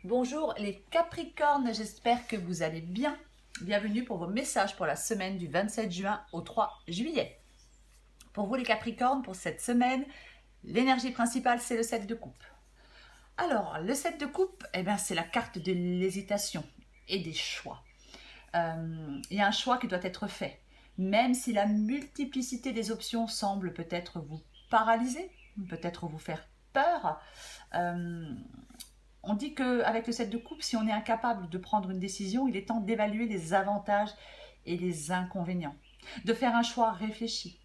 Bonjour les Capricornes, j'espère que vous allez bien. Bienvenue pour vos messages pour la semaine du 27 juin au 3 juillet. Pour vous les Capricornes, pour cette semaine, l'énergie principale c'est le 7 de coupe. Alors, le 7 de coupe, c'est la carte de l'hésitation et des choix. Il y a un choix qui doit être fait. Même si la multiplicité des options semble peut-être vous paralyser, peut-être vous faire peur, on dit qu'avec le 7 de coupe, si on est incapable de prendre une décision, il est temps d'évaluer les avantages et les inconvénients, de faire un choix réfléchi.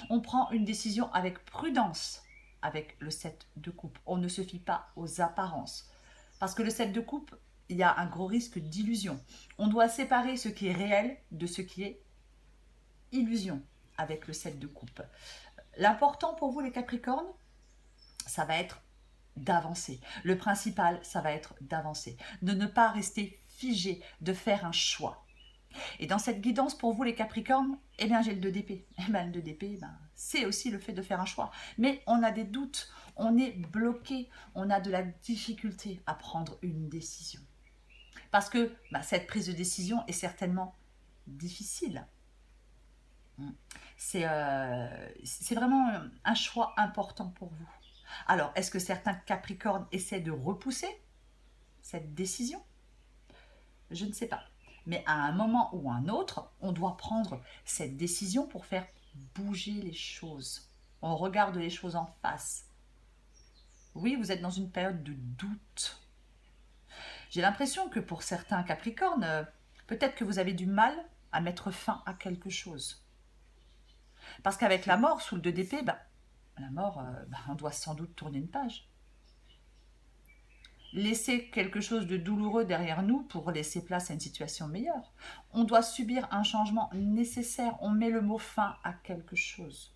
On prend une décision avec prudence avec le 7 de coupe. On ne se fie pas aux apparences. Parce que le 7 de coupe, il y a un gros risque d'illusion. On doit séparer ce qui est réel de ce qui est illusion avec le 7 de coupe. L'important pour vous les Capricornes, ça va être d'avancer. Le principal, ça va être d'avancer. De ne pas rester figé, de faire un choix. Et dans cette guidance, pour vous les Capricornes, j'ai le 2 d'épée. Le 2 d'épée, c'est aussi le fait de faire un choix. Mais on a des doutes, on est bloqué, on a de la difficulté à prendre une décision. Parce que cette prise de décision est certainement difficile. C'est vraiment un choix important pour vous. Alors, est-ce que certains Capricornes essaient de repousser cette décision? Je ne sais pas. Mais à un moment ou un autre, on doit prendre cette décision pour faire bouger les choses. On regarde les choses en face. Oui, vous êtes dans une période de doute. J'ai l'impression que pour certains Capricornes, peut-être que vous avez du mal à mettre fin à quelque chose. Parce qu'avec la mort, sous le 2 d'épée, la mort, on doit sans doute tourner une page. Laisser quelque chose de douloureux derrière nous pour laisser place à une situation meilleure. On doit subir un changement nécessaire. On met le mot fin à quelque chose.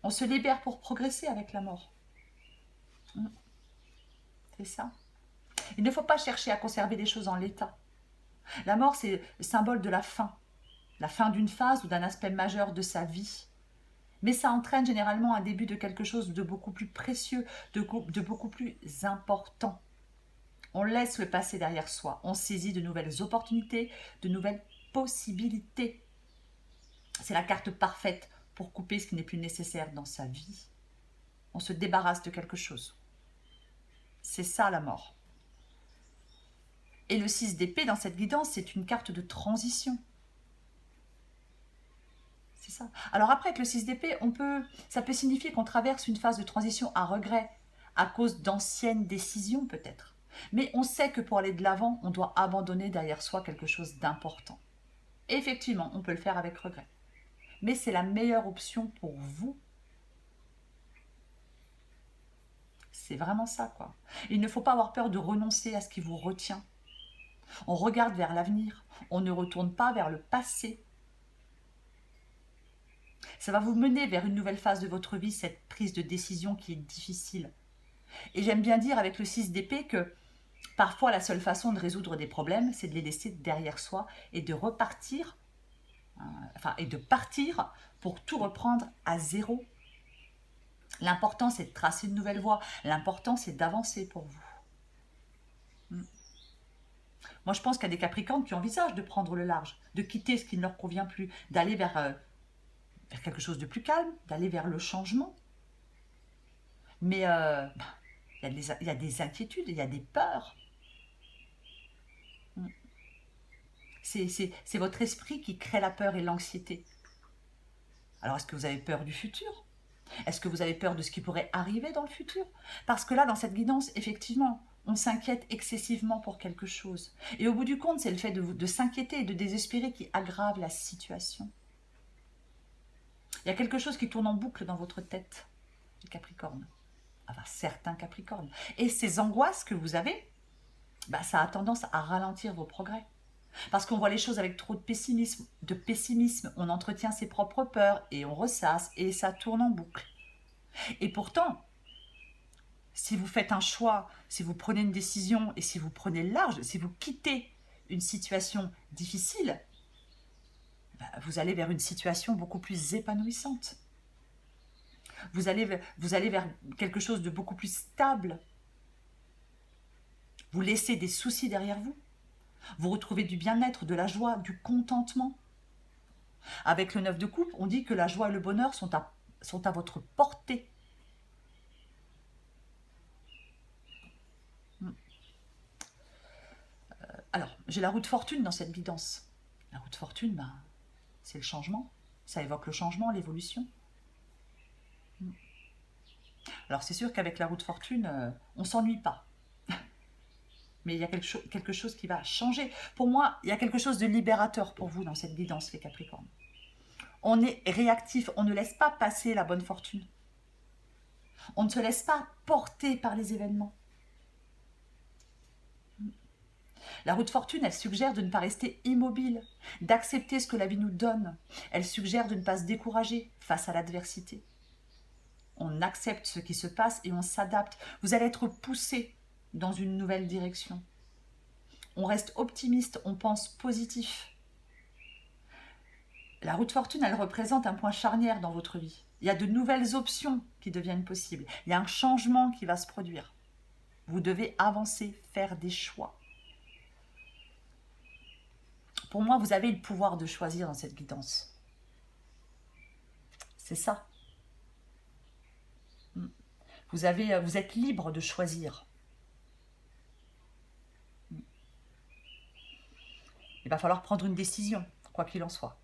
On se libère pour progresser avec la mort. C'est ça. Il ne faut pas chercher à conserver les choses en l'état. La mort, c'est le symbole de la fin d'une phase ou d'un aspect majeur de sa vie. Mais ça entraîne généralement un début de quelque chose de beaucoup plus précieux, de beaucoup plus important. On laisse le passé derrière soi, on saisit de nouvelles opportunités, de nouvelles possibilités. C'est la carte parfaite pour couper ce qui n'est plus nécessaire dans sa vie. On se débarrasse de quelque chose. C'est ça la mort. Et le 6 d'épée dans cette guidance, c'est une carte de transition. C'est ça. Alors après, avec le 6 d'épée, ça peut signifier qu'on traverse une phase de transition à regret, à cause d'anciennes décisions peut-être. Mais on sait que pour aller de l'avant, on doit abandonner derrière soi quelque chose d'important. Et effectivement, on peut le faire avec regret. Mais c'est la meilleure option pour vous. C'est vraiment ça, quoi. Il ne faut pas avoir peur de renoncer à ce qui vous retient. On regarde vers l'avenir. On ne retourne pas vers le passé. Ça va vous mener vers une nouvelle phase de votre vie, cette prise de décision qui est difficile. Et j'aime bien dire avec le 6 d'épée que parfois la seule façon de résoudre des problèmes, c'est de les laisser derrière soi et de repartir, et de partir pour tout reprendre à zéro. L'important, c'est de tracer une nouvelle voie. L'important, c'est d'avancer pour vous. Moi, je pense qu'il y a des Capricornes qui envisagent de prendre le large, de quitter ce qui ne leur convient plus, d'aller vers quelque chose de plus calme, d'aller vers le changement. Mais il y a des inquiétudes, il y a des peurs. C'est votre esprit qui crée la peur et l'anxiété. Alors, est-ce que vous avez peur du futur? Est-ce que vous avez peur de ce qui pourrait arriver dans le futur? Parce que là, dans cette guidance, effectivement, on s'inquiète excessivement pour quelque chose. Et au bout du compte, c'est le fait de s'inquiéter et de désespérer qui aggrave la situation. Il y a quelque chose qui tourne en boucle dans votre tête, les Capricornes. Enfin, certains Capricornes. Et ces angoisses que vous avez, ça a tendance à ralentir vos progrès. Parce qu'on voit les choses avec trop de pessimisme, on entretient ses propres peurs et on ressasse et ça tourne en boucle. Et pourtant, si vous faites un choix, si vous prenez une décision et si vous prenez le large, si vous quittez une situation difficile, vous allez vers une situation beaucoup plus épanouissante. Vous allez vers quelque chose de beaucoup plus stable. Vous laissez des soucis derrière vous. Vous retrouvez du bien-être, de la joie, du contentement. Avec le 9 de coupe, on dit que la joie et le bonheur sont à votre portée. Alors, j'ai la roue de fortune dans cette guidance. La roue de fortune, ben, c'est le changement. Ça évoque le changement, l'évolution. Alors, c'est sûr qu'avec la roue de fortune, on ne s'ennuie pas. Mais il y a quelque chose qui va changer. Pour moi, il y a quelque chose de libérateur pour vous dans cette guidance, les Capricornes. On est réactif, on ne laisse pas passer la bonne fortune. On ne se laisse pas porter par les événements. La roue de fortune, elle suggère de ne pas rester immobile, d'accepter ce que la vie nous donne. Elle suggère de ne pas se décourager face à l'adversité. On accepte ce qui se passe et on s'adapte. Vous allez être poussé dans une nouvelle direction. On reste optimiste, on pense positif. La roue de fortune, elle représente un point charnière dans votre vie. Il y a de nouvelles options qui deviennent possibles. Il y a un changement qui va se produire. Vous devez avancer, faire des choix. Pour moi, vous avez le pouvoir de choisir dans cette guidance. C'est ça. Vous êtes libre de choisir. Il va falloir prendre une décision, quoi qu'il en soit.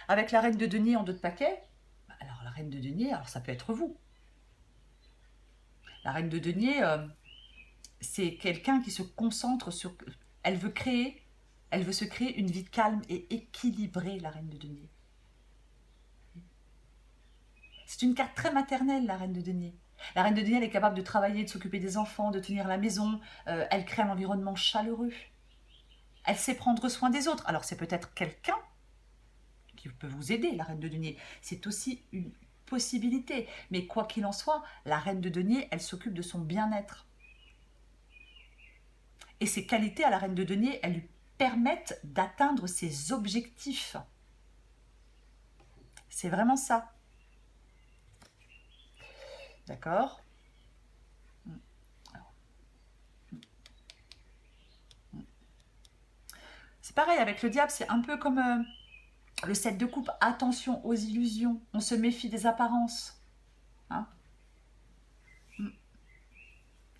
Avec la reine de denier en dos de paquet, alors la reine de denier, alors ça peut être vous. La reine de denier, c'est quelqu'un qui se concentre sur... Elle veut se créer une vie calme et équilibrée, la reine de denier. C'est une carte très maternelle, la reine de denier. La reine de denier, elle est capable de travailler, de s'occuper des enfants, de tenir la maison. Elle crée un environnement chaleureux. Elle sait prendre soin des autres. Alors c'est peut-être quelqu'un qui peut vous aider, la reine de denier. C'est aussi une possibilité. Mais quoi qu'il en soit, la reine de denier, elle s'occupe de son bien-être. Et ses qualités à la reine de denier, elles lui permettent d'atteindre ses objectifs. C'est vraiment ça. D'accord ? C'est pareil avec le diable, c'est un peu comme le 7 de coupe. Attention aux illusions, on se méfie des apparences. Hein ?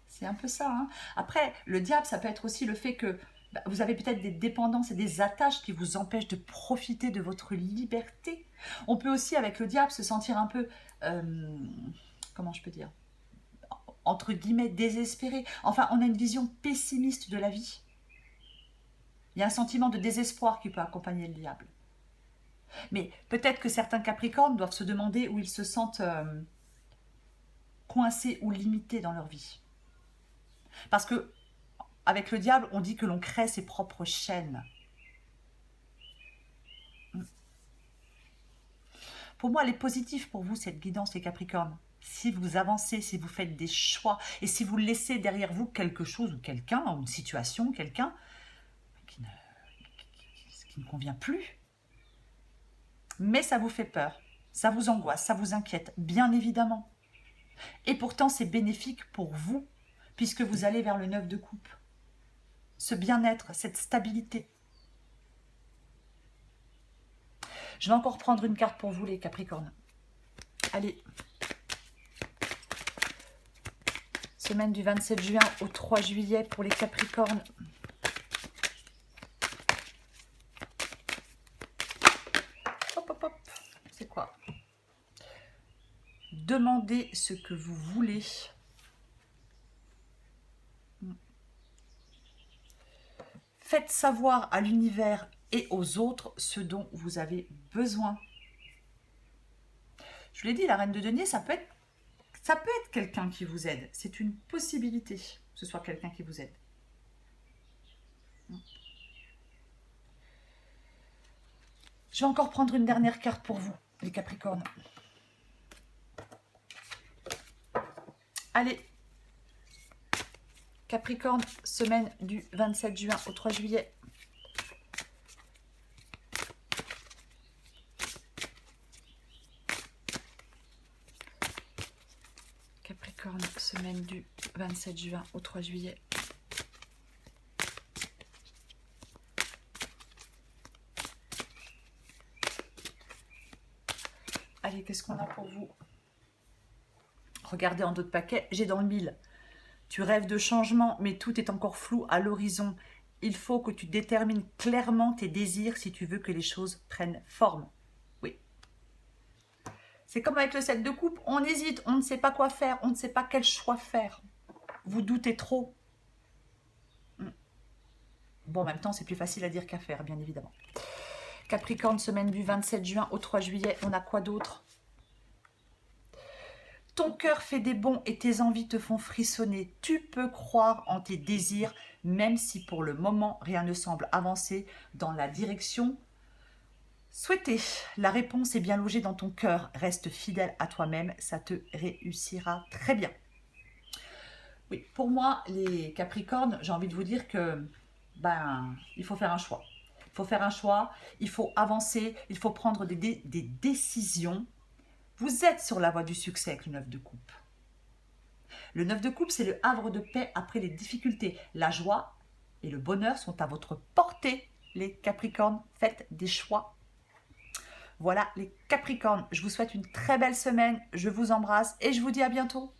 C'est un peu ça. Hein ? Après, le diable, ça peut être aussi le fait que vous avez peut-être des dépendances et des attaches qui vous empêchent de profiter de votre liberté. On peut aussi, avec le diable, se sentir un peu, comment je peux dire, entre guillemets, désespéré. Enfin, on a une vision pessimiste de la vie. Il y a un sentiment de désespoir qui peut accompagner le diable. Mais peut-être que certains Capricornes doivent se demander où ils se sentent coincés ou limités dans leur vie. Parce que avec le diable, on dit que l'on crée ses propres chaînes. Pour moi, elle est positive pour vous, cette guidance, les Capricornes. Si vous avancez, si vous faites des choix, et si vous laissez derrière vous quelque chose ou quelqu'un, ou une situation, quelqu'un qui ne convient plus. Mais ça vous fait peur, ça vous angoisse, ça vous inquiète, bien évidemment. Et pourtant, c'est bénéfique pour vous, puisque vous allez vers le 9 de coupe. Ce bien-être, cette stabilité. Je vais encore prendre une carte pour vous, les Capricornes. Allez. Semaine du 27 juin au 3 juillet pour les Capricornes. Hop, hop, hop. C'est quoi? Demandez ce que vous voulez. Faites savoir à l'univers et aux autres ce dont vous avez besoin. Je vous l'ai dit, la reine de denier, ça peut être quelqu'un qui vous aide. C'est une possibilité que ce soit quelqu'un qui vous aide. Je vais encore prendre une dernière carte pour vous, les Capricornes. Allez. Capricorne, semaine du 27 juin au 3 juillet. Capricorne, semaine du 27 juin au 3 juillet. Allez, qu'est-ce qu'on a pour vous? Regardez en dos de paquet, j'ai dans le mille. Tu rêves de changement, mais tout est encore flou à l'horizon. Il faut que tu détermines clairement tes désirs si tu veux que les choses prennent forme. Oui. C'est comme avec le 7 de coupe, on hésite, on ne sait pas quoi faire, on ne sait pas quel choix faire. Vous doutez trop. Bon, en même temps, c'est plus facile à dire qu'à faire, bien évidemment. Capricorne, semaine du 27 juin au 3 juillet, on a quoi d'autre? Ton cœur fait des bonds et tes envies te font frissonner. Tu peux croire en tes désirs, même si pour le moment, rien ne semble avancer dans la direction souhaitée. La réponse est bien logée dans ton cœur. Reste fidèle à toi-même, ça te réussira très bien. Oui, pour moi, les Capricornes, j'ai envie de vous dire que il faut faire un choix. Il faut faire un choix, il faut avancer, il faut prendre des décisions. Vous êtes sur la voie du succès avec le 9 de coupe. Le 9 de coupe, c'est le havre de paix après les difficultés. La joie et le bonheur sont à votre portée, les Capricornes. Faites des choix. Voilà les Capricornes, je vous souhaite une très belle semaine. Je vous embrasse et je vous dis à bientôt.